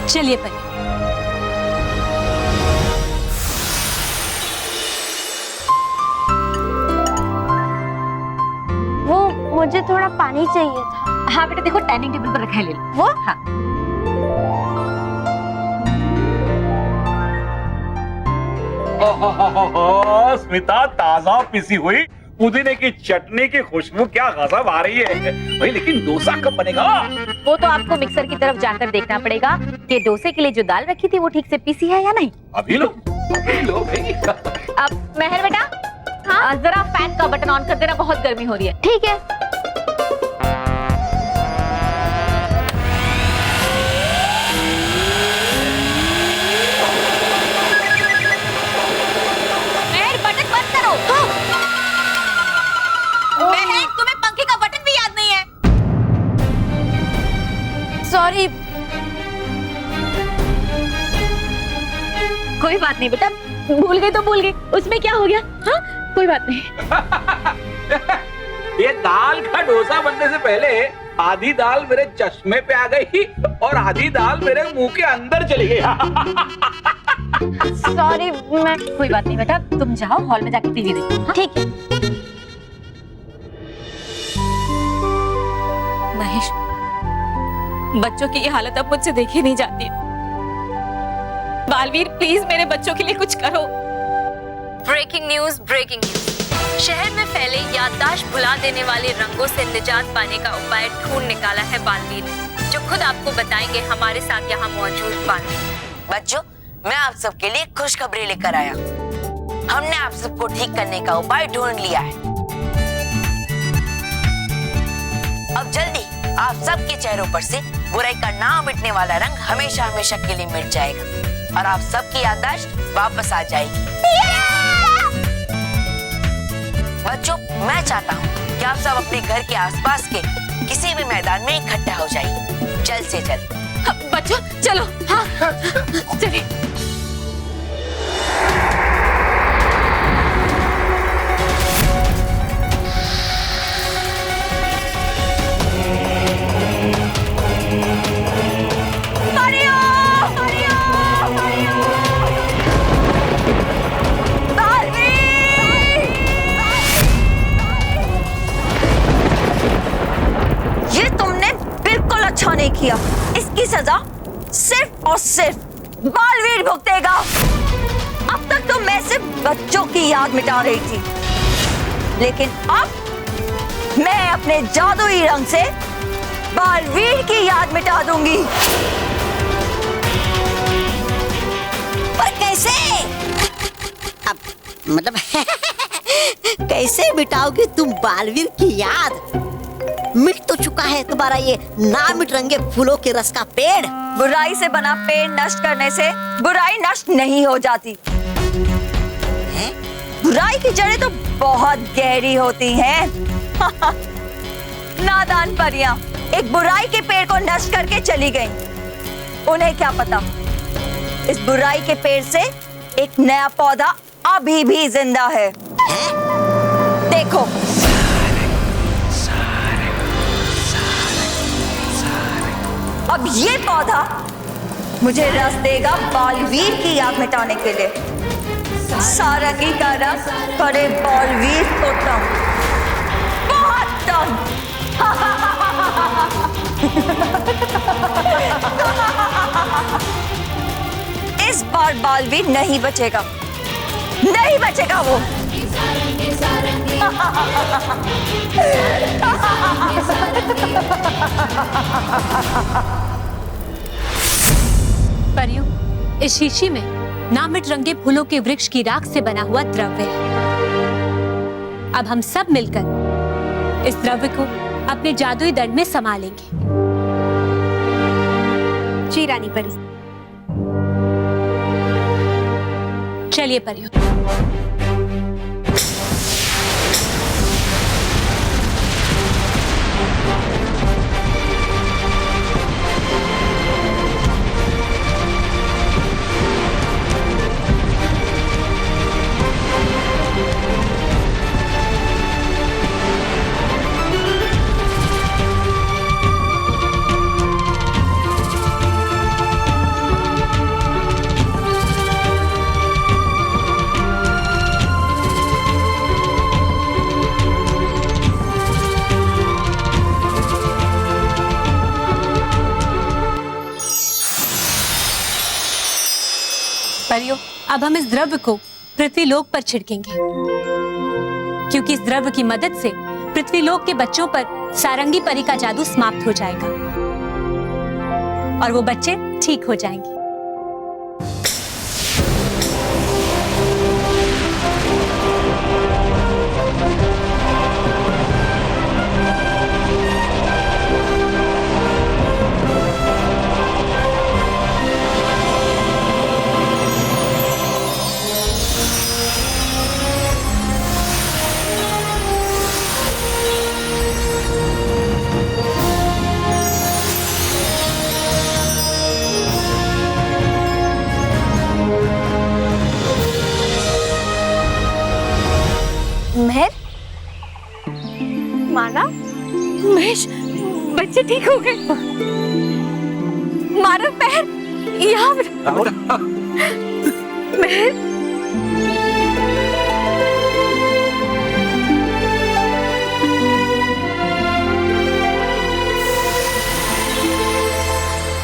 चलिए परी। वो मुझे थोड़ा पानी चाहिए था। हाँ बेटा देखो डाइनिंग टेबल पर रखा है, ले लो। वो हाँ। स्मिता, ताजा पिसी हुई पुदीने की चटनी की खुशबू क्या गजब आ रही है भाई। लेकिन डोसा कब बनेगा? वो तो आपको मिक्सर की तरफ जाकर देखना पड़ेगा कि डोसे के लिए जो दाल रखी थी वो ठीक से पीसी है या नहीं। अभी लो भाई। अब मेहर बेटा, हाँ जरा फैन का बटन ऑन कर देना, बहुत गर्मी हो रही है। ठीक है। मेहर बटन बंद करो। मेहर तुम्हें पंखे का बटन भी याद नहीं है? सॉरी। कोई बात नहीं बेटा, भूल गई तो भूल गई, उसमें क्या हो गया। हाँ कोई बात नहीं। ये दाल का डोसा बनने से पहले आधी दाल मेरे चश्मे पे आ गई और आधी दाल मेरे मुंह के अंदर चली गई। सॉरी मैं। कोई बात नहीं बेटा, तुम जाओ हॉल में जाके टीवी देखो। हाँ? ठीक है। महेश, बच्चों की ये हालत अब मुझसे देखी नहीं जाती। बालवीर प्लीज मेरे बच्चों के लिए कुछ करो। Breaking news, breaking news. शहर में फैले याददाश्त भुला देने वाले रंगों से निजात पाने का उपाय ढूंढ निकाला है बालवीर ने, जो खुद आपको बताएंगे हमारे साथ यहाँ मौजूद बालवीर। बच्चों, मैं आप सबके लिए खुशखबरी लेकर आया। हमने आप सबको ठीक करने का उपाय ढूंढ लिया है। अब जल्दी आप सबके चेहरों पर से बुराई का ना मिटने वाला रंग हमेशा हमेशा के लिए मिट जाएगा और आप सबकी याददाश्त वापस आ जाएगी। बच्चों, मैं चाहता हूँ कि आप सब अपने घर के आसपास के किसी भी मैदान में इकट्ठा हो जाइए, जल्द से जल्द। हाँ, बच्चों चलो। हाँ चलिए। ये तुमने बिल्कुल अच्छा नहीं किया। इसकी सजा सिर्फ और सिर्फ बालवीर भुगतेगा। अब तक तो मैं सिर्फ बच्चों की याद मिटा रही थी, लेकिन अब मैं अपने जादुई रंग से बालवीर की याद मिटा दूंगी। पर कैसे? अब मतलब कैसे मिटाओगी तुम बालवीर की याद? मिट तो चुका है तुम्हारा ये ना मिट रंगे फूलों के रस का पेड़। बुराई से बना पेड़ नष्ट करने से बुराई नष्ट नहीं हो जाती। बुराई की जड़ें तो बहुत गहरी होती हैं। नादान परियां एक बुराई के पेड़ को नष्ट करके चली गईं। उन्हें क्या पता, इस बुराई के पेड़ से एक नया पौधा अभी भी जिंदा है। देखो, अब ये पौधा मुझे रस देगा बालवीर की याद मिटाने के लिए। सारंगी का रस करे बालवीर को दम, बहुत दम। इस बार बालवीर नहीं बचेगा, नहीं बचेगा वो। परियों, इस शीशी में नामित रंगे फूलों के वृक्ष की राख से बना हुआ द्रव्य है। अब हम सब मिलकर इस द्रव्य को अपने जादुई दंड में समा लेंगे। जी रानी परी। चलिए परियों। परियों, अब हम इस द्रव्य को पृथ्वी लोक पर छिड़केंगे, क्योंकि इस द्रव्य की मदद से पृथ्वी लोक के बच्चों पर सारंगी परी का जादू समाप्त हो जाएगा और वो बच्चे ठीक हो जाएंगे। मेहर, माना, महेश, बच्चे ठीक हो गए। माना, मेहर, यहाँ Mehar,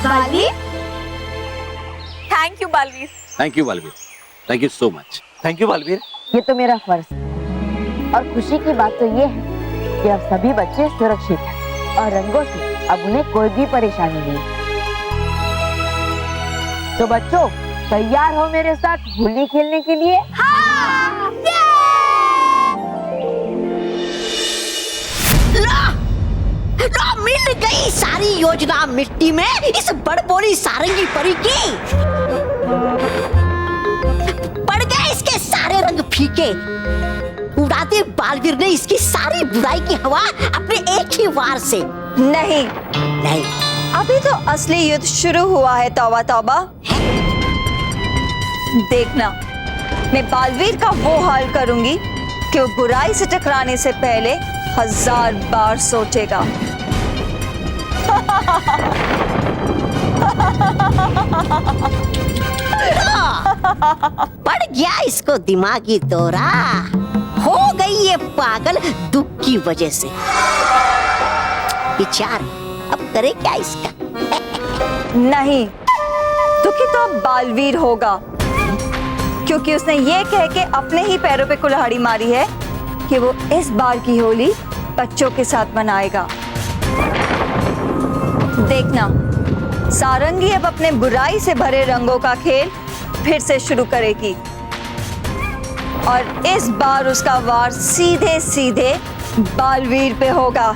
Baalveer, thank you Baalveer. Thank you Baalveer, thank you so much. Thank you Baalveer. ये तो मेरा फर्ज है। और खुशी की बात तो ये है कि अब सभी बच्चे सुरक्षित हैं और रंगों से अब उन्हें कोई भी परेशानी नहीं। तो बच्चों, तैयार हो मेरे साथ होली खेलने के लिए? हाँ! लो, मिल गई सारी योजना मिट्टी में इस बड़बोली सारंगी परी की। पड़ गए इसके सारे रंग फीके। उड़ाते बालवीर ने इसकी सारी बुराई की हवा अपने एक ही वार से। नहीं, नहीं, अभी तो असली युद्ध शुरू हुआ है। तौबा तौबा। देखना, मैं बालवीर का वो हाल करूंगी कि वो बुराई से टकराने से पहले 1000 बार सोचेगा। पड़ गया इसको दिमागी दौरा। हो गई ये पागल दुख की वजह से। विचार अब करे क्या इसका? नहीं, दुखी तो अब बालवीर होगा, क्योंकि उसने ये कह के अपने ही पैरों पे कुल्हाड़ी मारी है कि वो इस बार की होली बच्चों के साथ मनाएगा। देखना, सारंगी अब अपने बुराई से भरे रंगों का खेल फिर से शुरू करेगी और इस बार उसका वार सीधे सीधे बालवीर पे होगा।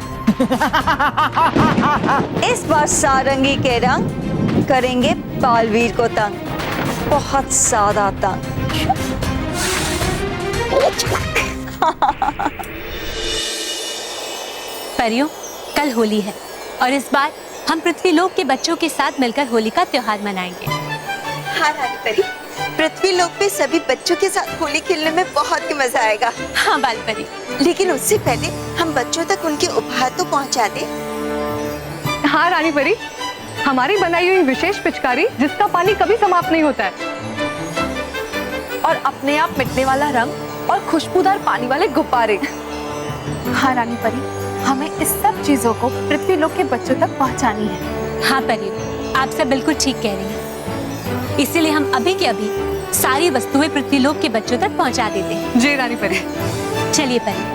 इस बार सारंगी के रंग करेंगे बालवीर को तंग, बहुत ज्यादा तंग। परियों, कल होली है और इस बार हम पृथ्वी लोक के बच्चों के साथ मिलकर होली का त्योहार मनाएंगे। हाँ रानी परी, पृथ्वी लोक पे सभी बच्चों के साथ होली खेलने में बहुत ही मजा आएगा। हाँ बाल परी, लेकिन उससे पहले हम बच्चों तक उनके उपहार तो पहुंचा दे। हाँ रानी परी, हमारी बनाई हुई विशेष पिचकारी जिसका पानी कभी समाप्त नहीं होता है और अपने आप मिटने वाला रंग और खुशबूदार पानी वाले गुब्बारे। हाँ रानी परी, हमें इस सब चीजों को पृथ्वी लोक के बच्चों तक पहुंचानी है। हाँ परियों, आप सब बिल्कुल ठीक कह रही हैं। इसीलिए हम अभी के अभी सारी वस्तुएं पृथ्वी लोक के बच्चों तक पहुंचा देते हैं। जी रानी परी। चलिए परी।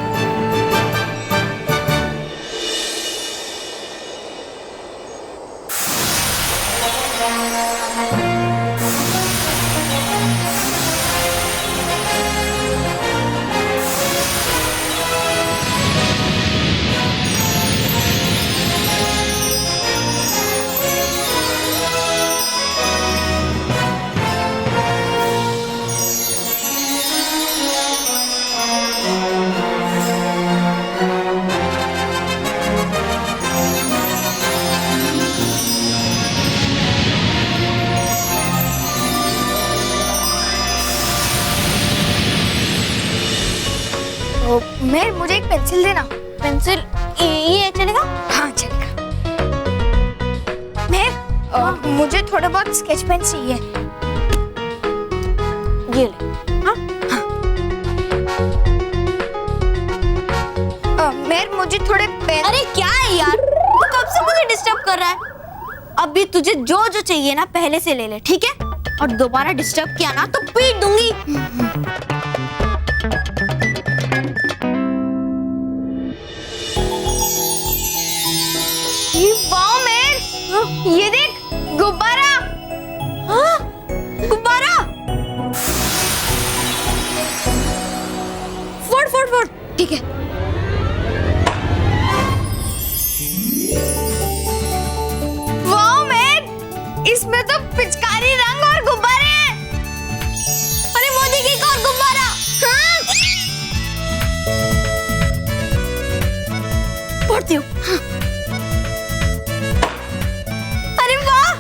मेहर, मुझे एक पेंसिल देना। पेंसिल ये चलेगा? हाँ चलेगा। मेहर, मुझे थोड़े बहुत स्केच पेन चाहिए। ये ले। हाँ हाँ। मेहर, मुझे थोड़े पेन। अरे क्या है यार, तू कब से मुझे डिस्टर्ब कर रहा है? अभी तुझे जो जो चाहिए ना पहले से ले ले, ठीक है? और दोबारा डिस्टर्ब किया ना तो पीट दूंगी। वाओ मैन, ये देख गुब्बारा। हाँ, गुब्बारा। फोड़ फोड़ फोड़। ठीक है। वाओ मैन, इसमें तो पिचकारी रंग और गुब्बारे हैं। अरे मोदी की एक और गुब्बारा। हाँ। फोड़ती हूँ। हाँ। अरे वाह,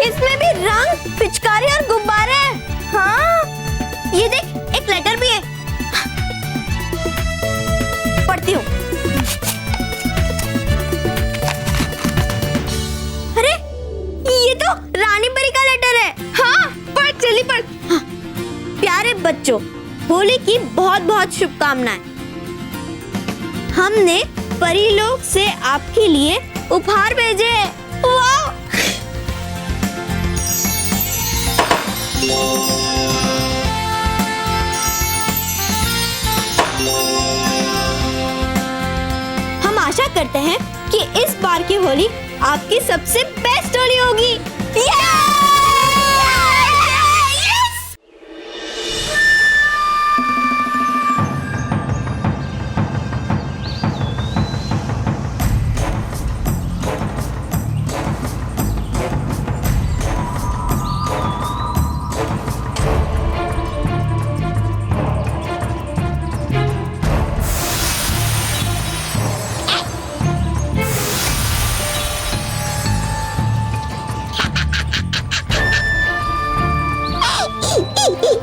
इसमें भी रंग, पिचकारी और गुब्बारे हैं। हाँ, ये देख एक लेटर भी है। पढ़ती हूँ। अरे ये तो रानी परी का लेटर है। हाँ, पढ़ जल्दी पढ़। हाँ। प्यारे बच्चों, होली की बहुत बहुत शुभकामनाएं। हमने परी लोग से आपके लिए उपहार भेजे हैं। वाह! हम आशा करते हैं कि इस बार की होली आपकी सबसे बेस्ट होली होगी।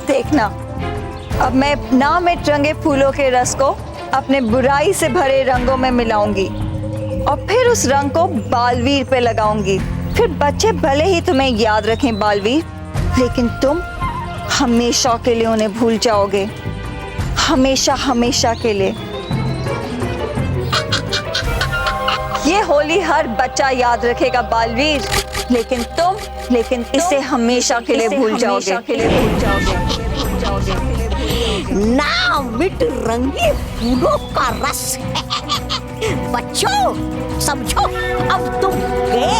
देखना, अब मैं ना मिट रंगे फूलों के रस को अपने बुराई से भरे रंगों में मिलाऊंगी और फिर उस रंग को बालवीर पे लगाऊंगी। फिर बच्चे भले ही तुम्हें याद रखें बालवीर, लेकिन तुम हमेशा के लिए उन्हें भूल जाओगे। हमेशा हमेशा के लिए। ये होली हर बच्चा याद रखेगा बालवीर, लेकिन तुम इसे हमेशा के लिए भूल जाओगे। ना मिट रंगे फूलों का रस। बच्चों समझो, अब तुम गए।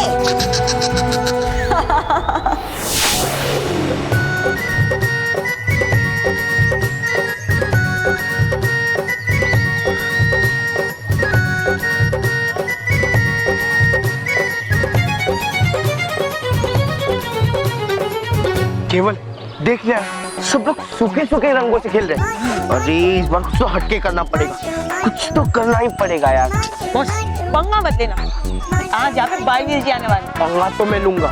केवल देख यार, सब लोग सूखे सूखे रंगों से खेल रहे हैं। अरे इस बार कुछ तो हटके करना पड़ेगा, कुछ तो करना ही पड़ेगा यार। बस पंगा मत लेना, आज यहाँ पे बालवीर जी आने वाले। पंगा तो मैं लूंगा,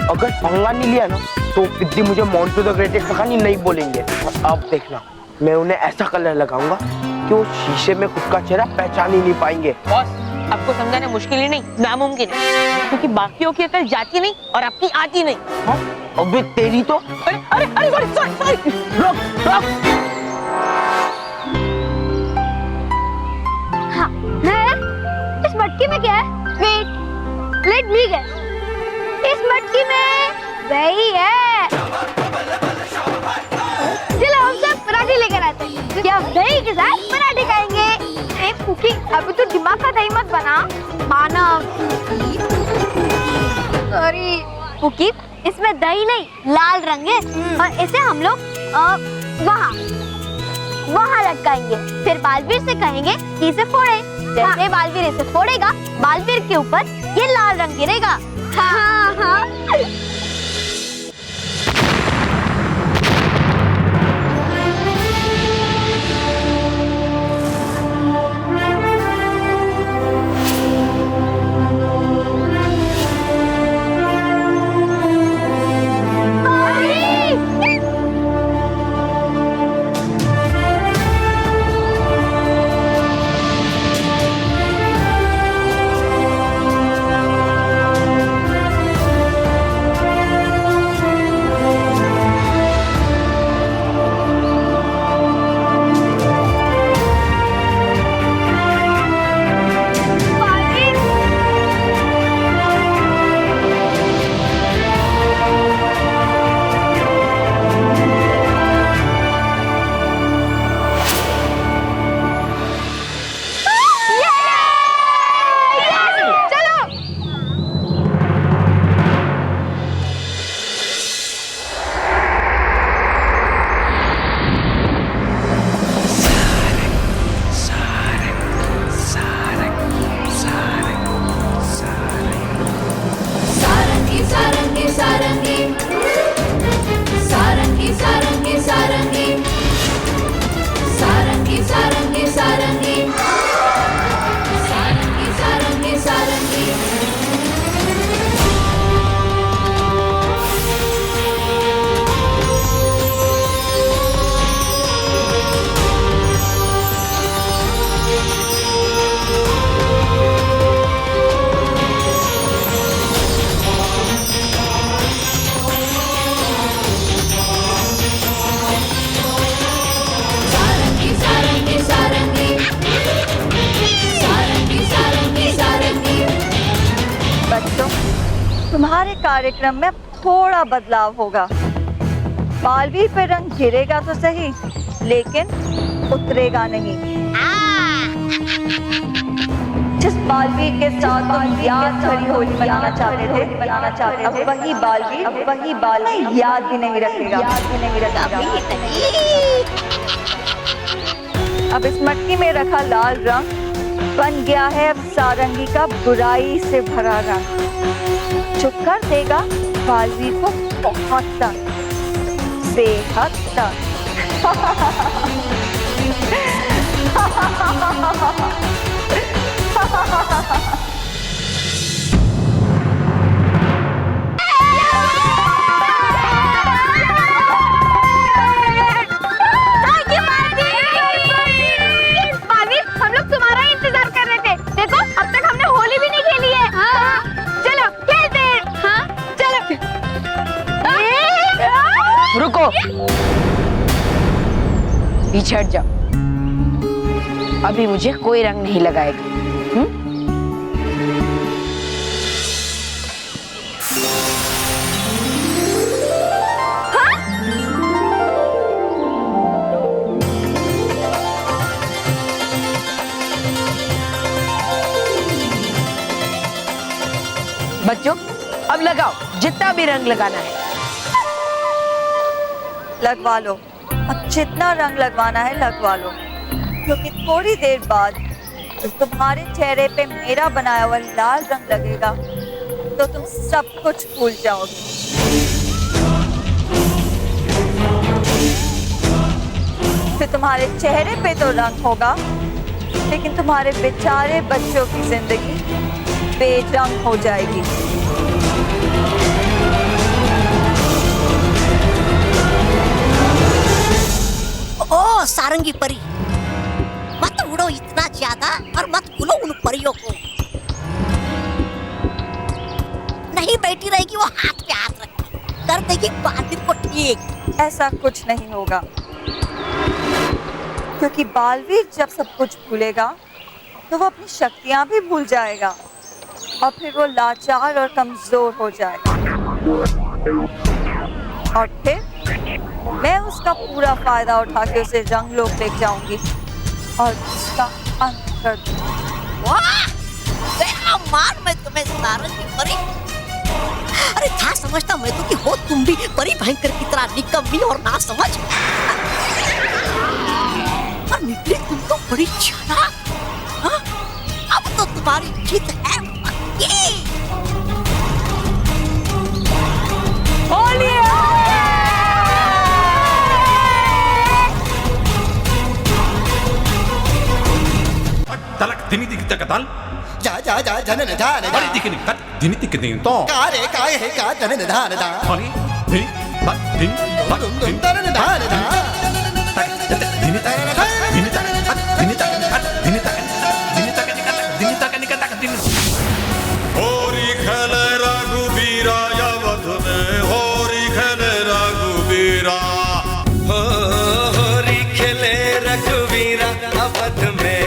अगर पंगा नहीं लिया ना तो पिद्दी मुझे मोंटू द ग्रेटेस्ट कहानी नहीं बोलेंगे। अब देखना, मैं उन्हें ऐसा कलर लगाऊंगा कि वो शीशे में खुद का चेहरा पहचान ही नहीं पाएंगे। बॉस, आपको समझाना मुश्किल ही नहीं, नामुमकिन है, क्योंकि बाकियों की अकल जाती नहीं और आपकी आती नहीं। हाँ? अबे तेरी तो अरे अरे अरे सॉरी, रोक रोक। हाँ, इस मटकी में क्या है? Wait, let me guess. इस मटकी में दही है। चलो हम सब पराठे लेकर आते हैं। क्या दही के साथ पराठे खाएंगे? ए फूफी, अभी तो दिमाग का दही मत बना। मानव, सॉरी फूफी, इसमें दही नहीं, लाल रंग है और इसे हम लोग वहाँ लटकाएंगे। फिर बालवीर से कहेंगे कि इसे फोड़े। जैसे बालवीर इसे फोड़ेगा, बालवीर के ऊपर ये लाल रंग गिरेगा। हाँ हाँ। तुम्हारे कार्यक्रम में थोड़ा बदलाव होगा। बालवीर पे रंग गिरेगा तो सही, लेकिन उतरेगा नहीं। जिस बालवीर के साथ तुम याद भरी होली बनाना चाहते थे, अब वही बालवीर याद भी नहीं रखेगा। अब इस मटकी में रखा लाल रंग बन गया है अब सारंगी का बुराई से भरा रंग, जो कर देगा बालवीर को बहुत तंग, बेहद तंग। हम लोग तुम्हारा इंतजार कर रहे थे। देखो अब तक हमने होली भी नहीं खेली है। चलो खेलते हैं। हाँ चलो। रुको, पीछे हट जाओ। अभी मुझे कोई रंग नहीं लगाएगा। बच्चों अब लगाओ, जितना भी रंग लगाना है लगवा लो। अब जितना रंग लगवाना है लगवा लो, क्योंकि थोड़ी देर बाद तुम्हारे चेहरे पे मेरा बनाया हुआ लाल रंग लगेगा तो तुम सब कुछ भूल जाओगे। फिर तुम्हारे चेहरे पे तो रंग होगा, लेकिन तुम्हारे बेचारे बच्चों की जिंदगी बेरंग हो जाएगी। ओ सारंगी परी, मत उड़ो इतना ज्यादा और मत भूलो उन परियों को। नहीं बैठी रहेगी वो हाथ पे हाथ रख कर देगी बालवीर को ठीक। ऐसा कुछ नहीं होगा, क्योंकि बालवीर जब सब कुछ भूलेगा तो वो अपनी शक्तियां भी भूल जाएगा और फिर वो लाचार और कमजोर हो जाएगा। और फिर मैं उसका पूरा फायदा उठा के उसे रंग लोक ले जाऊंगी और उसका अंत कर दूंगी। वाह, मान मैं तुम्हें सारंगी परी। अरे था समझता मैं तो कि हो तुम भी परी भयंकर की तरह निकम्मी और ना समझ, और निकले तुम तो बड़ी चालाक। अब तो तुम्हारी जीत है पक्की। तलक दिनी दिख तकताल जा जा जा जनन धान बड़ी दिखनी कट दिनी दिख दिन तो कारे काय है का जनन धान दा हनी दिनी बट दिन दुन तरन धान दा तक दिनी तक दिनी तक दिनी तक दिनी तक दिनी तक दिनी तक निकल तक दिन होरी खेले रघुबीरा अवध में होरी खेले रघुबीरा होरी खेले रघुबीरा अवध में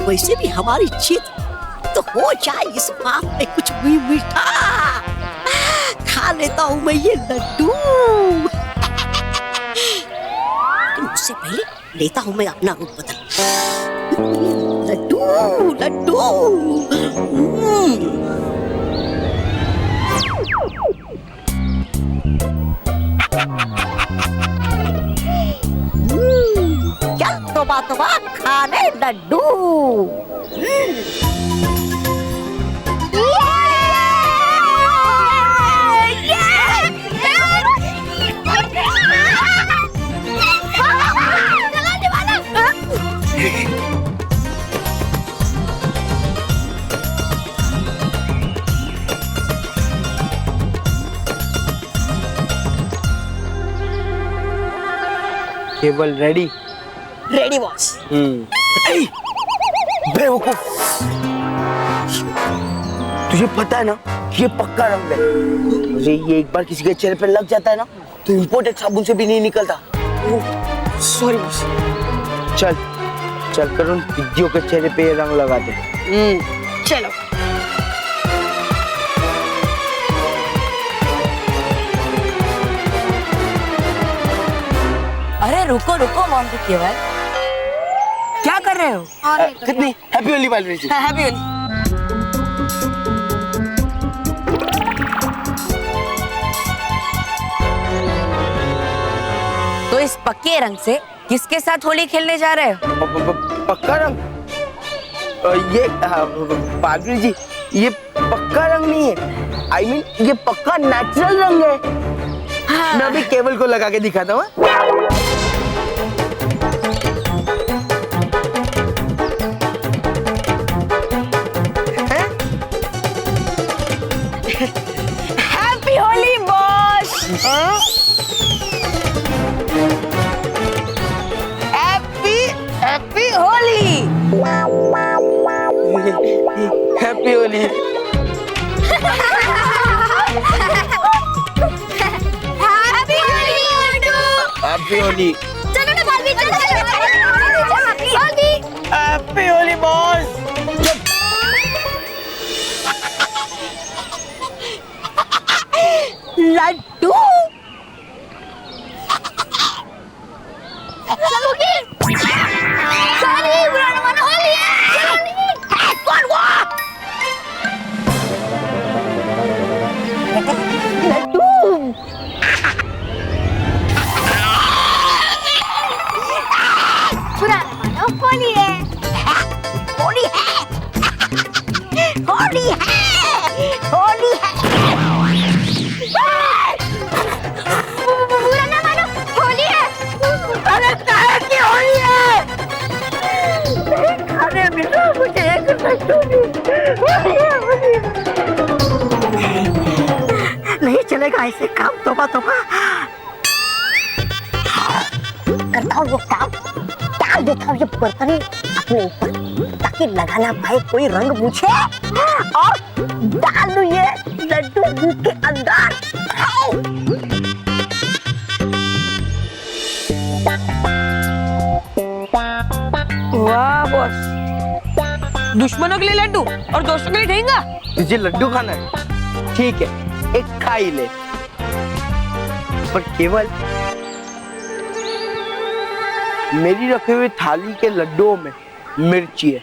वैसे भी हमारी जीत तो हो जाए इस बात में कुछ भी मीठा। खा लेता हूँ मैं ये लड्डू। उससे पहले लेता हूँ मैं अपना रूप बदल। लड्डू लड्डू चल तोबा खाने लड्डू। केवल रेडी? Ready boss. बेवकूफ, तुझे पता है ना ये पक्का रंग है। मुझे ये एक बार किसी के चेहरे पे लग जाता है ना तो इम्पोर्टेड साबुन से भी नहीं निकलता। Sorry boss. चल चल कर उन विद्यों के चेहरे पे ये रंग लगा दे। चलो। अरे रुको रुको मोंटू केवल, क्या कर रहे हो? कितनी हैप्पी होली बालवीर जी। हैप्पी होली। तो इस पक्के रंग से किसके साथ होली खेलने जा रहे हो? पक्का रंग? ये बालवीर जी, ये पक्का रंग नहीं है। I mean, ये पक्का नेचुरल रंग है। हाँ। मैं अभी केवल को लगा के दिखाता हूँ। Happy Holi boss. Happy Holi. Happy Holi. Happy Holi. चलो ना बालवीर, चलो हैप्पी होली बॉस। लड्डू। चलो की सारी बुरा न मानो, होली है। कौन वो? लड्डू। बुरा न मानो, होली है। होली है। होली है। होली है। बुरा न मानो, होली है। अरे काहे की होली है? खाने में तो मुझे एक लड्डू भी। नहीं चलेगा ऐसे काम। तोबा तोबा। करता हूँ वो काम, डाल देता हूँ ये बर्तन अपने ऊपर ताकि लगा ना पाए कोई रंग मुझे, और डाल दूँ ये लड्डू दूध के अंदर। वाह बॉस, दुश्मनों के लिए लड्डू और दोस्तों के लिए ठेंगा। तुझे लड्डू खाना है? ठीक है, एक खा ही ले। पर केवल मेरी रखी हुई थाली के लड्डुओं में मिर्ची है।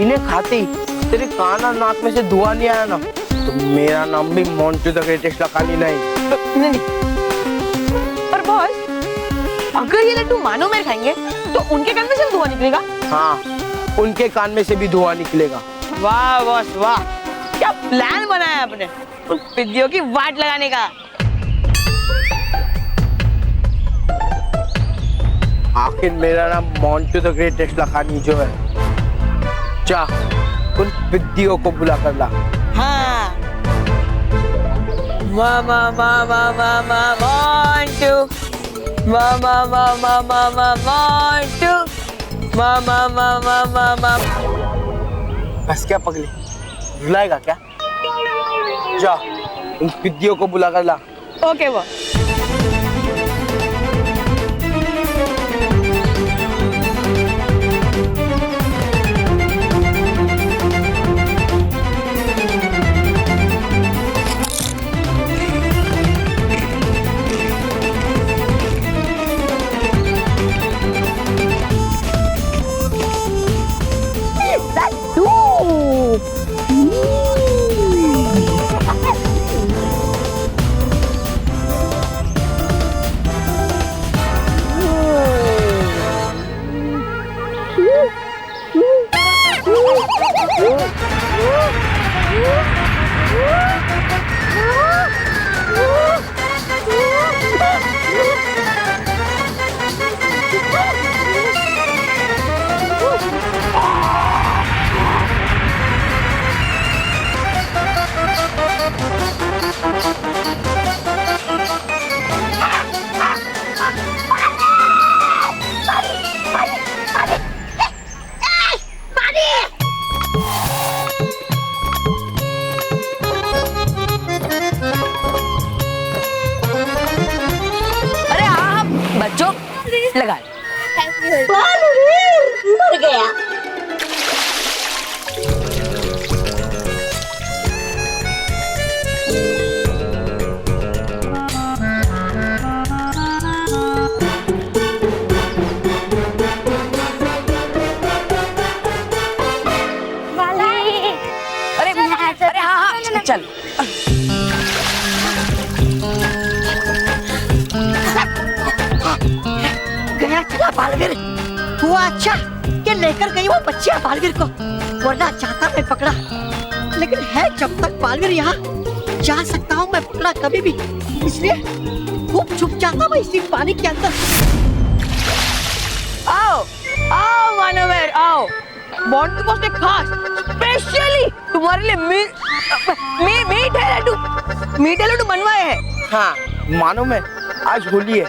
इन्हें खाते ही तेरे कान और नाक में से धुआं नहीं आया ना तो मेरा नाम भी मोंटू द ग्रेटेस्ट लखानी नहीं। पर बॉस, अगर ये लड्डू मानो मेरे खाएंगे तो उनके कान में से धुआं निकलेगा। हाँ, उनके कान में से भी धुआं निकलेगा। वाह बॉस वाह, क्या प्लान बनाया आपने उन विद्यों की वाट लगाने का। आखिर मेरा नाम मोंटू द ग्रेटेस्ट लखानी जो है, जा उन विद्यों को बुला कर ला। हाँ, मामा मामा मामा मोंटू, मामा मामा मामा मोंटू, मामा मामा मामा। बस क्या पगली, रुलाएगा क्या? जा उन विद्यों को बुला कर ला। Okay boss. हुआ अच्छा कि लेकर गई वो बच्चियां बालवीर को, वरना चाहता मैं पकड़ा, लेकिन है जब तक बालवीर यहाँ जा सकता हूँ मैं पकड़ा कभी भी, इसलिए खूब छुप जाता मैं इसी पानी के अंदर। आओ आओ मानवेर आओ, मोंटू बॉस ने खास स्पेशली तुम्हारे लिए मीठे लड्डू बनवाए हैं। हाँ मानो मैं, आज होली है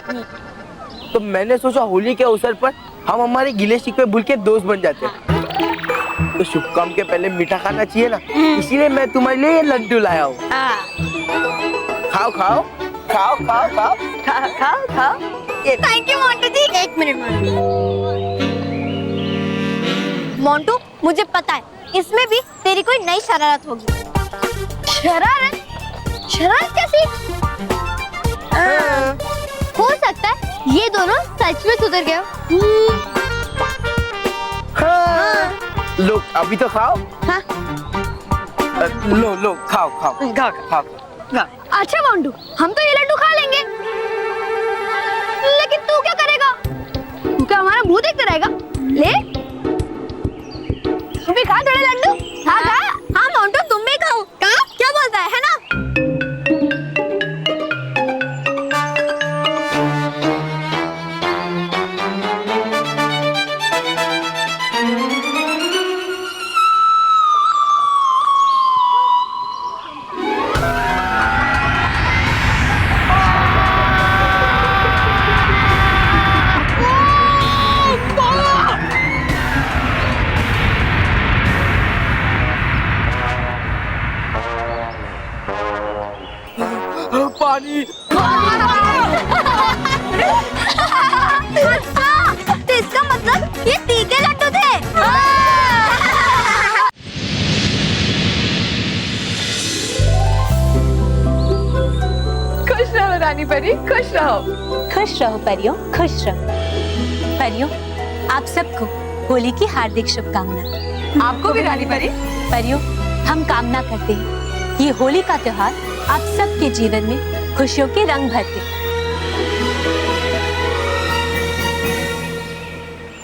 तो मैंने सोचा होली के अवसर पर हम हमारे गिले शिकवे भूल के दोस्त बन जाते हैं। तो शुभ काम के पहले मीठा खाना चाहिए ना, इसीलिए मैं तुम्हारे लिए ये लड्डू लाया हूँ। खाओ खाओ खाओ खाओ खाओ खाओ खाओ खाओ। थैंक यू मोंटू जी। एक मिनट मोंटू, मुझे पता है इसमें भी तेरी कोई नई शरारत होगी। शरारत? शरारत कैसी? हो सकता है ये दोनों सच में सुधर गए। लो अभी तो खाओ। हाँ? लो लो खाओ खाओ खा खाओ। अच्छा मोंटू, हम तो ये लड्डू खा लेंगे, लेकिन तू क्या करेगा? तू क्या हमारा मुंह देखते रहेगा? ले तू भी खा थोड़े लड्डू। खा खा। हाँ मोंटू, तुम भी खाओ। क्या बोलता है ना? पानी। अच्छा, तो इसका मतलब ये तीखे लड्डू थे। खुश रहो रानी परी, खुश रहो। खुश रहो परियों, खुश रहो। परियों, आप सबको होली की हार्दिक शुभकामनाएं। आपको भी रानी परी। परियों, हम कामना करते हैं ये होली का त्योहार आप सबके जीवन में खुशियों के रंग भर दे।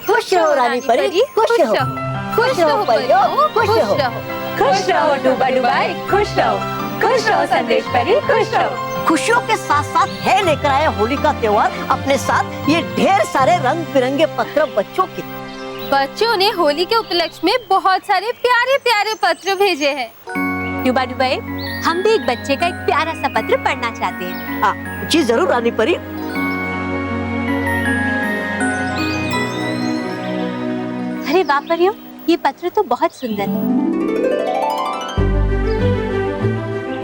खुश रहो रानी परी, खुश रहो, खुश रहो परियों, खुश रहो, खुश रहो डूबा डुबाई, खुश रहो संदेश परी, खुश रहो। खुशियों के साथ साथ है लेकर आया होली का त्योहार अपने साथ ये ढेर सारे रंग बिरंगे पत्र बच्चों के। बच्चों ने होली के उपलक्ष्य में बहुत सारे प्यारे प्यारे पत्र भेजे हैं। डूबा डुबाई, हम भी एक बच्चे का एक प्यारा सा पत्र पढ़ना चाहते हैं। जी जरूर रानी परी। अरे वाह परियों, ये पत्र तो बहुत सुंदर है।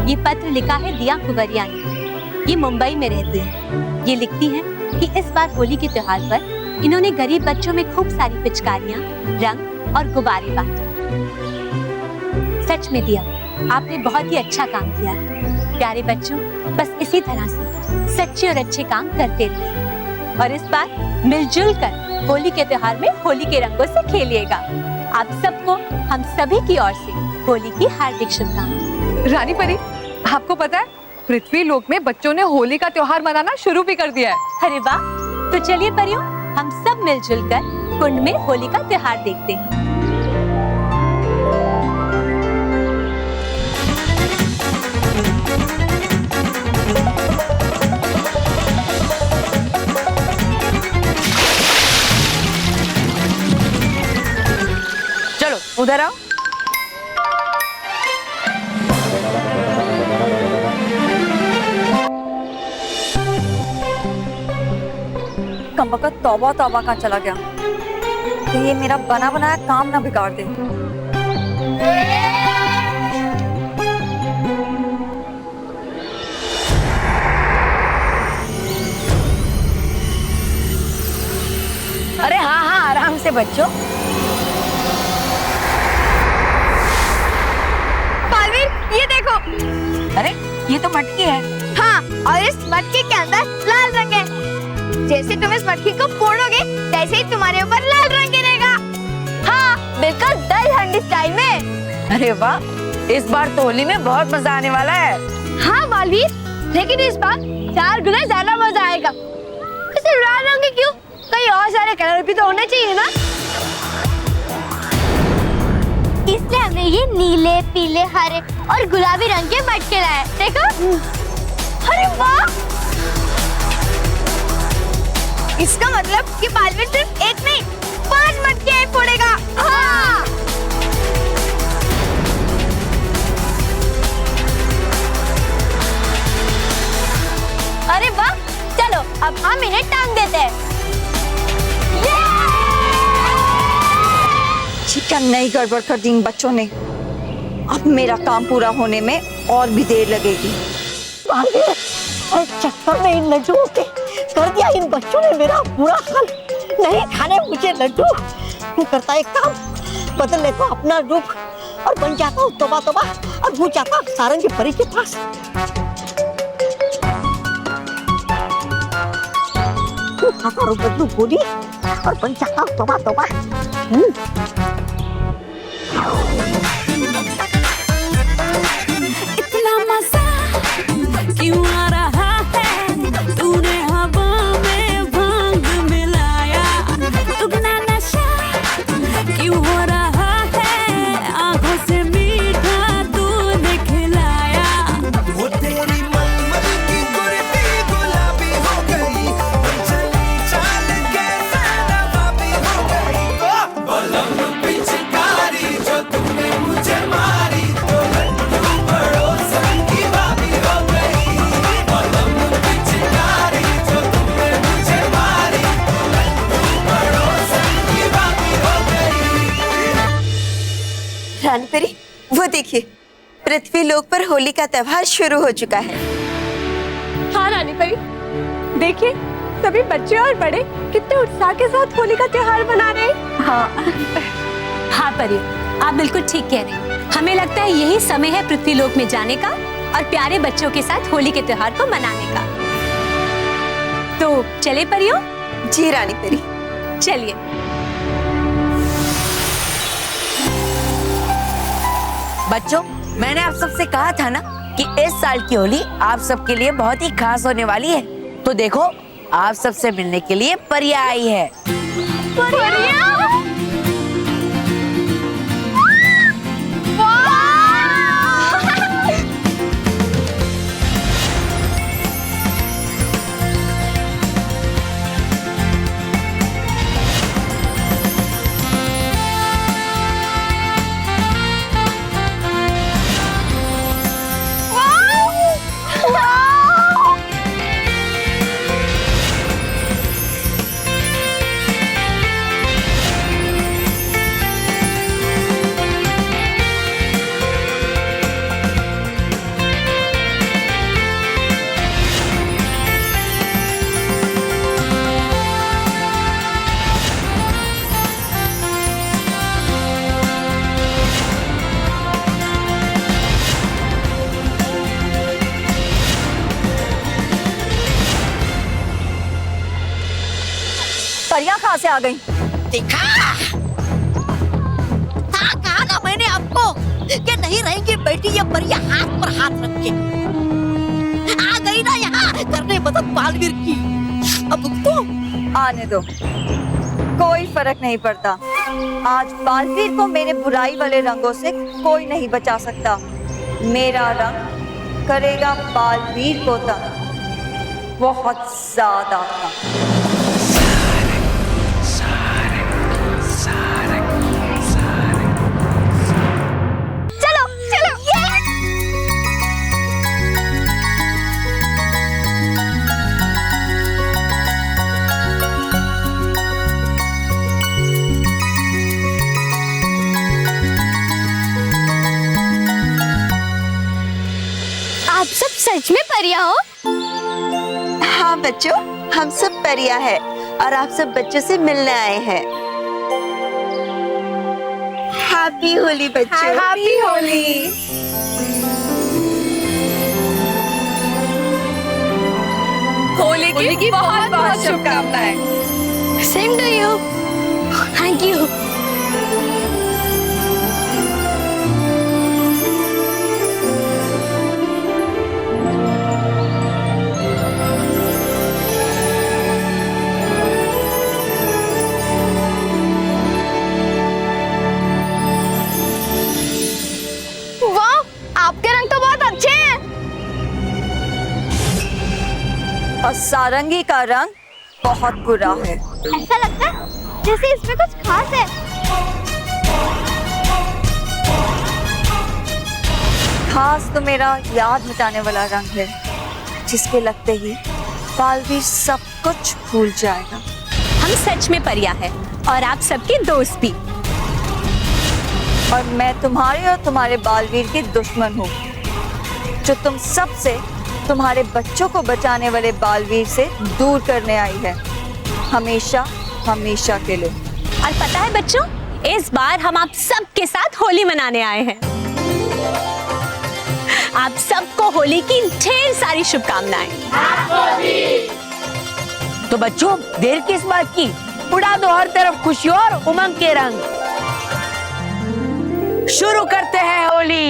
ये पत्र लिखा है दिया कुंवरिया ने। ये मुंबई में रहती है। ये लिखती है कि इस बार होली के त्योहार पर इन्होंने गरीब बच्चों में खूब सारी पिचकारियां, रंग और गुब्बारे बांटे। सच में दिया, आपने बहुत ही अच्छा काम किया है। प्यारे बच्चों, बस इसी तरह से सच्चे और अच्छे काम करते रहिए और इस बार मिलजुल कर होली के त्योहार में होली के रंगों से खेलिएगा। आप सबको हम सभी की ओर से होली की हार्दिक शुभकामनाएं। रानी परी, आपको पता है पृथ्वी लोक में बच्चों ने होली का त्योहार मनाना शुरू भी कर दिया है। अरे वाह, तो चलिए परियों, हम सब मिलजुल कर कुंड में होली का त्योहार देखते हैं। चलो उधर आओ। कमबख्त तौबा तौबा का चला गया कि ये मेरा बना बनाया काम ना बिगाड़ दे। अरे हाँ हाँ आराम से बच्चों। पालवीर, ये देखो। अरे ये तो मटकी है। हाँ, और इस मटकी के अंदर लाल रंग है। जैसे तुम इस मटकी को फोड़ोगे, वैसे ही तुम्हारे ऊपर लाल रंग गिरेगा। हाँ, बिल्कुल दही हंडी स्टाइल में। अरे वाह, इस बार तो होली में बहुत मजा आने वाला है। हाँ बालवीर, लेकिन इस बार 4 गुना ज्यादा मजा आएगा। इसे लाल रंग क्यों? कई और सारे कलर भी तो होने चाहिए ना। इसलिए हमने ये नीले, पीले, हरे और गुलाबी रंग के मटके लाए। देखो, अरे वाह! इसका मतलब कि बालवीर सिर्फ एक नहीं 5 मटके फोड़ेगा। हाँ। अरे वाह! चलो अब हम इन्हें टांग देते हैं। क्या नई गड़बड़ कर दी इन बच्चों ने। अब मेरा काम पूरा होने में और भी देर लगेगी। चक्कर में इन लड्डुओं के कर दिया इन बच्चों ने मेरा बुरा हाल। नहीं खाने मुझे लड्डू। मैं करता एक काम, बदल लेता हूँ अपना रूप और बन जाता हूँ तोबा तोबा और भूल जाता हूँ सारंगी परी के पास। खाता हूँ बदलू बोली और बन जाता हूँ तोबा तोबा। इतना मजा क्यों आ रहा है, तूने हवा में भांग मिलाया, दुगना नशा क्यों हो रहा है, आंखों से मीठा तूने खिलाया। वो तेरी मलमल की कुर्ती गुलाबी हो गई, चली चाल कैसे नवाबी हो गई। बलम पिचकारी जो तूने मुझे मारी, तो लड्डू पड़ोसन की भाभी हो गई। बलम पिचकारी जो तूने मुझे मारी, तो लड्डू पड़ोसन की भाभी हो गई। रानी परी, वो देखिए पृथ्वी लोक पर होली का त्योहार शुरू हो चुका है। हाँ रानी परी, देखिए सभी बच्चे और बड़े कितने उत्साह के साथ होली का त्योहार मना रहे हैं। हाँ परी, आप बिल्कुल ठीक कह रहे हैं। हमें लगता है यही समय है पृथ्वी लोक में जाने का और प्यारे बच्चों के साथ होली के त्योहार को मनाने का। तो चले परियों? जी रानी परी, चलिए। बच्चों, मैंने आप सबसे कहा था ना कि इस साल की होली आप सबके लिए बहुत ही खास होने वाली है। तो देखो, आप सबसे मिलने के लिए परिया आई है। परिया? परियां कहाँ से आ गई? देखा कहा ना मैंने आपको कि नहीं रहेंगी बेटी ये परियां हाथ पर हाथ रख के। आ गई ना यहाँ करने मदद बालवीर की। अब तो आने दो, कोई फर्क नहीं पड़ता। आज बालवीर को मेरे बुराई वाले रंगों से कोई नहीं बचा सकता। मेरा रंग करेगा बालवीर को तंग, बहुत ज्यादा तंग। आप सब सच में परिया हो? हाँ बच्चों, हम सब परिया है और आप सब बच्चों से मिलने आए हैं। हैप्पी होली बच्चों। हैप्पी होली। होली की बहुत बहुत शुभकामनाएं। Same to you. Thank you. Sarangi का रंग बहुत बुरा है। ऐसा लगता है जैसे इसमें कुछ खास है। खास तो मेरा याद मिटाने वाला रंग है, जिसके लगते ही बालवीर सब कुछ भूल जाएगा। हम सच में परिया है और आप सबके दोस्त भी। और मैं तुम्हारे और तुम्हारे बालवीर की दुश्मन हूँ, जो तुम सबसे तुम्हारे बच्चों को बचाने वाले बालवीर से दूर करने आई है, हमेशा हमेशा के लिए। और पता है बच्चों, इस बार हम आप सबके साथ होली मनाने आए हैं। आप सबको होली की ढेर सारी शुभकामनाएं। तो बच्चों, देर किस बात की, उड़ा दो हर तरफ खुशियों और उमंग के रंग। शुरू करते हैं होली।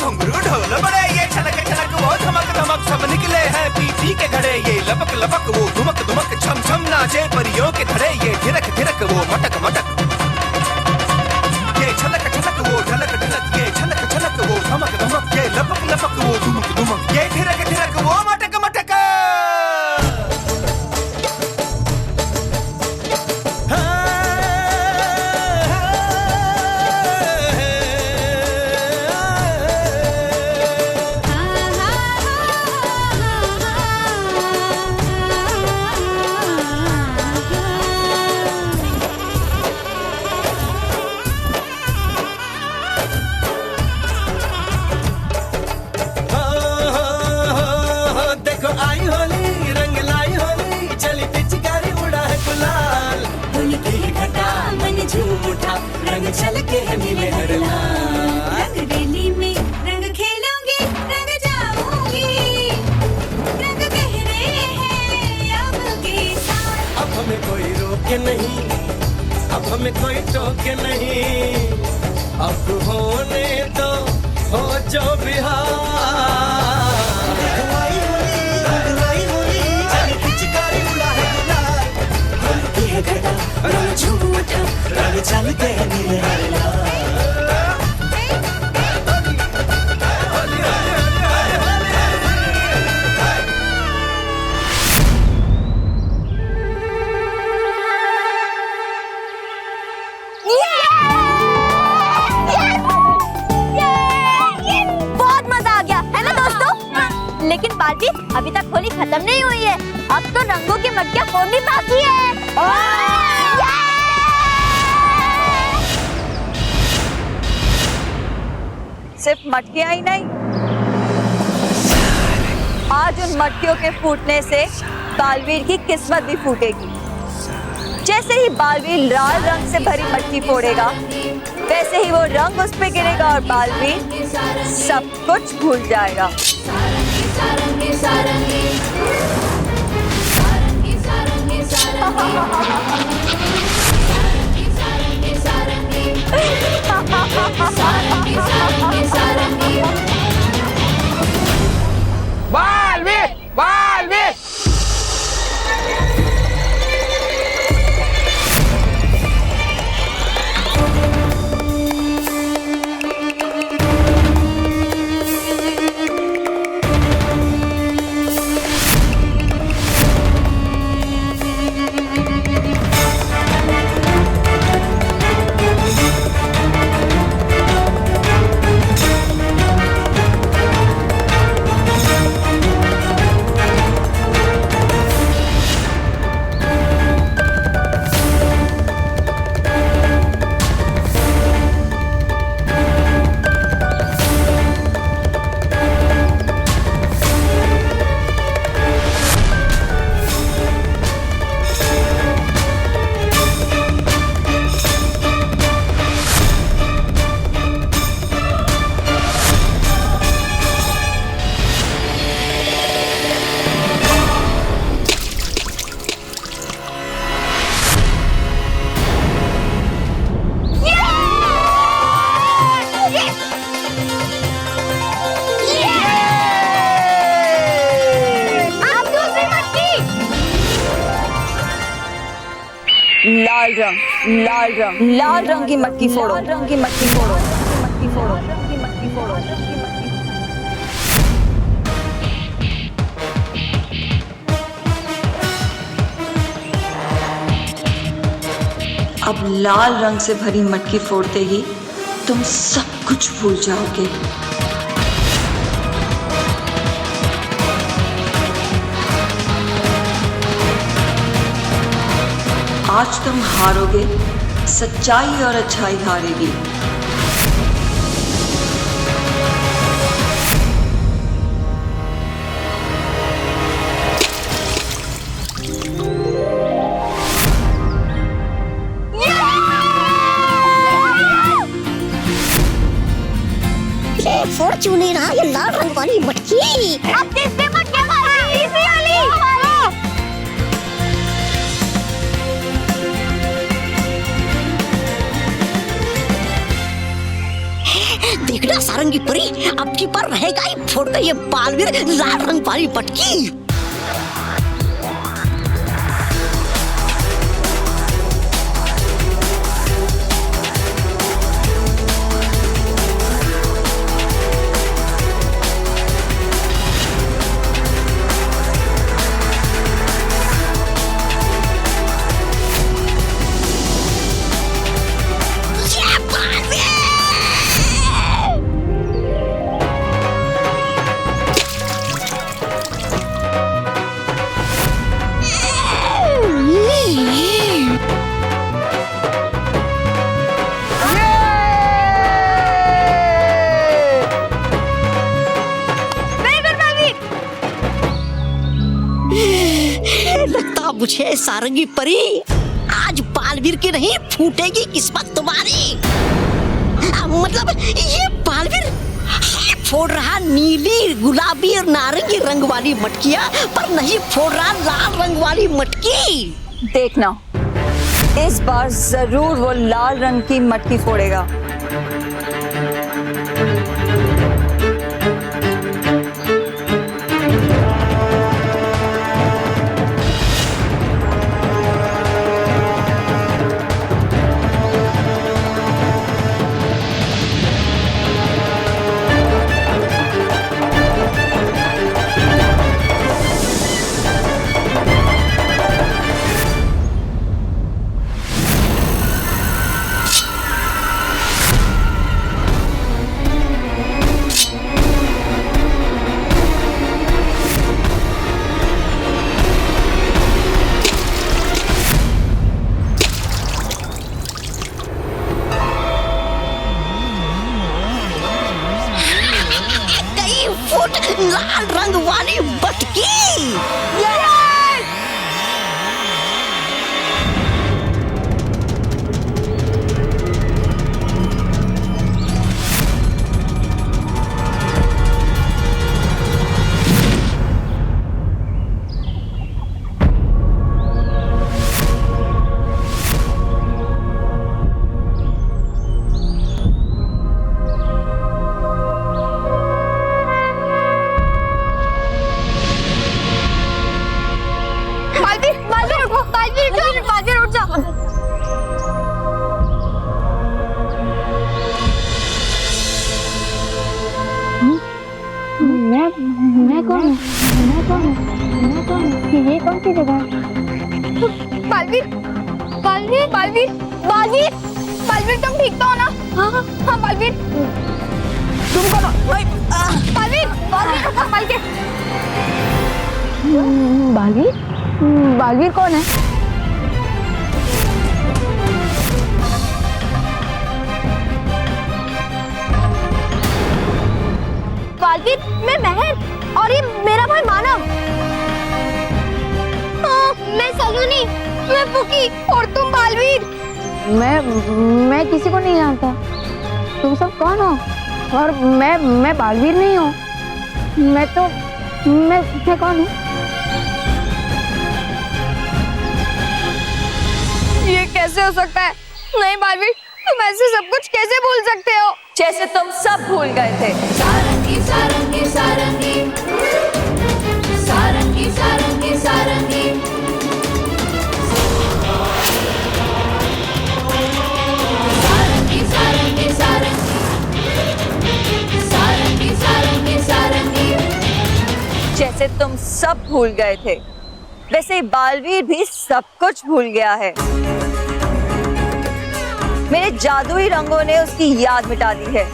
घुंघरू ढोल बड़े, ये छलक छलक वो धमक धमक, सब निकले हैं पी के घड़े, ये लपक लपक वो धुमक धुमक, छम छम नाचे परियों के धड़े, ये धिरक धिरक वो मटक मटक, ये छलक छलक वो ढलक ढलक, ये छलक छलक वो धमक धमक, ये लपक लपक वो धुमक धुमक, ये धिरक धिरक वो मटक मटक। चल के मिले हर रंग रेली में रंग खेलूंगी, रंग जाऊंगी, रंग गहरे हैं अब के साथ। अब हमें कोई रोके नहीं, अब हमें कोई टोके नहीं, अब होने दो हो जो बिहार। रंग झूठा रंग चल के मिले हर बहुत मजा आ गया है ना दोस्तों। लेकिन बालवी, अभी तक होली खत्म नहीं हुई है, अब तो रंगों की मटकियां फोड़नी बाकी है। सिर्फ मटकियां ही नहीं, आज उन मटकियों के फूटने से बालवीर की किस्मत भी फूटेगी। जैसे ही बालवीर लाल रंग से भरी मटकी फोड़ेगा, वैसे ही वो रंग उस पे गिरेगा और बालवीर सब कुछ भूल जाएगा। सारंगी, सारंगी, सारंगी, सारंगी, सारंगी। बालवीर, बालवीर। लाल रंग, लाल रंग, लाल रंग की मटकी फोड़ो, लाल रंग की मटकी फोड़ो, मटकी फोड़ो, मटकी फोड़ो। अब लाल रंग से भरी मटकी फोड़ते ही तुम सब कुछ भूल जाओगे। आज तुम हारोगे, सच्चाई और अच्छाई हारेगी। फॉर्च्यून रहा ये लाल रंग वाली मटकी। अब किसने मटकी मारी? इसी वाली। देखना सारंगी परी, अब की पर रहेगा ही फोड़ता ये बालवीर लाल रंग वाली मटकी। लगता मुझे सारंगी परी आज बालवीर की नहीं फूटेगी किस्मत तुम्हारी। मतलब ये बालवीर फोड़ रहा नीली, गुलाबी और नारंगी रंग वाली मटकियां, पर नहीं फोड़ रहा लाल रंग वाली मटकी। देखना इस बार जरूर वो लाल रंग की मटकी फोड़ेगा। लाल रंग वाली मटकी। मैं कौन हूँ? ये कौन सी जगह है? बालवीर, बालवीर, बालवीर, बालवीर, बालवीर तुम ठीक तो हो ना? हाँ हाँ हाँ बालवीर। तुम कौन हो? बालवीर, बालवीर को संभाल के। बालवीर, बालवीर कौन है? बालवीर, मैं महर और ये मेरा भाई मानव। हाँ, मैं सलोनी, मैं पुकी और तुम बालवीर। मैं किसी को नहीं जानता। तुम सब कौन हो? और मैं बालवीर नहीं हूँ। मैं कौन हूँ? ये कैसे हो सकता है? नहीं बालवीर, तुम ऐसे सब कुछ कैसे भूल सकते हो? जैसे तुम सब भूल गए थे। सारंगी सारंगी सारंगी सारंगी सारंगी सारंगी भूल गए थे, वैसे बालवीर भी सब कुछ भूल गया है। मेरे जादुई रंगों ने उसकी याद मिटा दी है।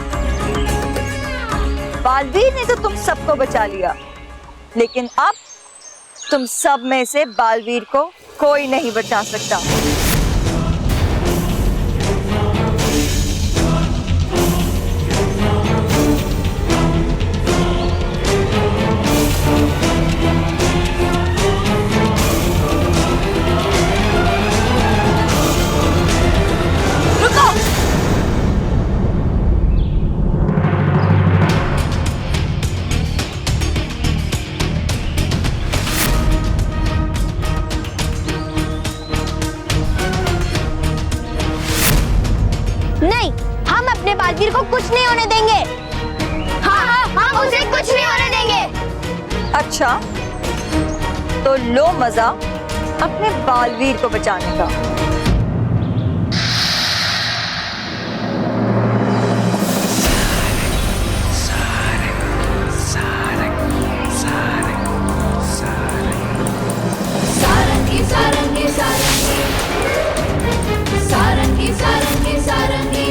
बालवीर ने तो तुम सबको बचा लिया, लेकिन अब तुम सब में से बालवीर को कोई नहीं बचा सकता। नहीं, हम अपने बालवीर को कुछ नहीं होने देंगे। हाँ, हम उसे कुछ नहीं होने देंगे। अच्छा, तो लो मजा अपने बालवीर को बचाने का। सारंगी सारंगी सारंगी सारंगी सारंगी सारंगी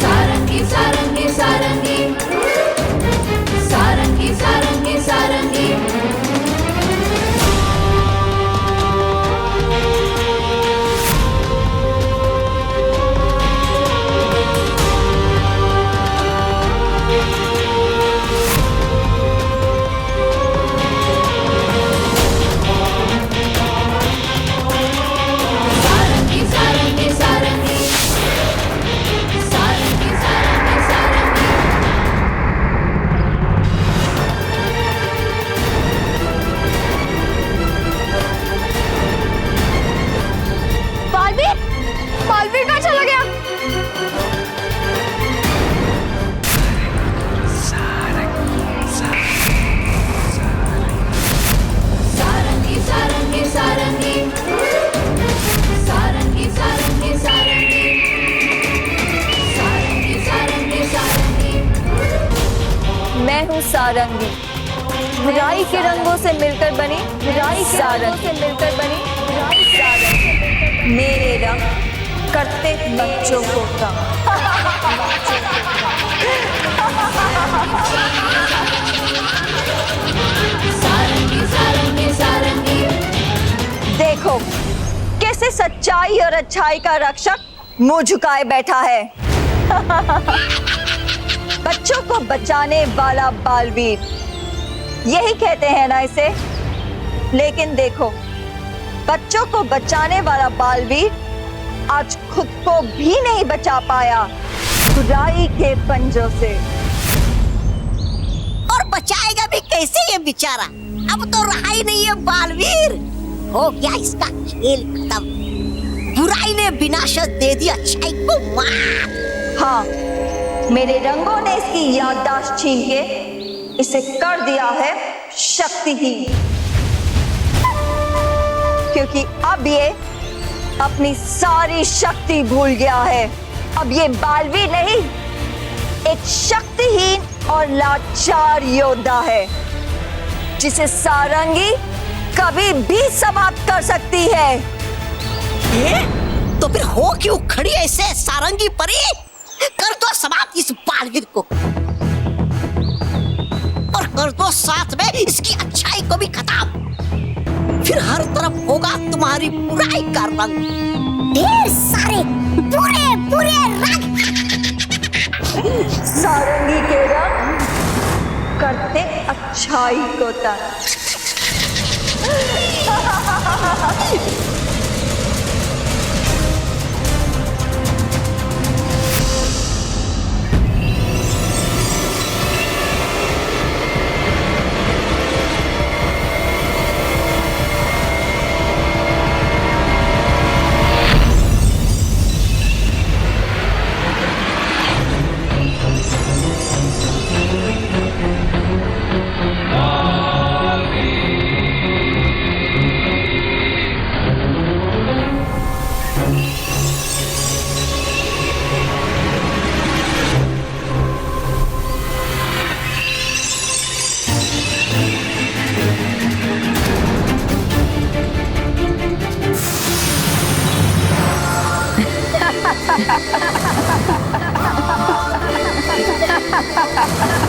सारंगी सारंगी सारंगी सारंगी सारंगी सारंगी सारंगी सारंगी सारंगी सारंगी सारंगी सारंगी बालवीर, बालवीर कहाँ चला गया? सारंगी सारंगी सारंगी सारंगी सारंगी सारंगी सारंगी सारंगी सारंगी मैं हूँ सारंगी, राई के रंगों से मिलकर बनी सारंगी। मेरे रंग करते बच्चों को तंग। सारंगी सारंगी सारंगी देखो कैसे सच्चाई और अच्छाई का रक्षक मुंह झुकाए बैठा है। बच्चों को बचाने वाला बालवीर, यही कहते हैं ना इसे। लेकिन देखो, बच्चों को बचाने वाला बालवीर आज खुद को भी नहीं बचा पाया बुराई के पंजों से। और बचाएगा भी कैसे ये बेचारा? अब तो रहा ही नहीं है बालवीर। हो गया इसका खेल खत्म। बुराई ने विनाशत दे दी अच्छाई को मार। हाँ, मेरे रंगों ने इसकी याददाश्त छीन के इसे कर दिया है शक्तिहीन। क्योंकि अब ये अपनी सारी शक्ति भूल गया है। अब ये बालवीर नहीं, एक शक्तिहीन और लाचार योद्धा है, जिसे सारंगी कभी भी समाप्त कर सकती है। ये? तो फिर हो क्यों खड़ी ऐसे सारंगी परी? कर दो समाप्त इस बालवीर को, और कर दो साथ में इसकी अच्छाई को भी खत्म। फिर हर तरफ होगा तुम्हारी बुराई का रंग। ढेर सारे बुरे बुरे रंग। सारंगी के रंग करते अच्छाई को तंग। Ha ha ha ha!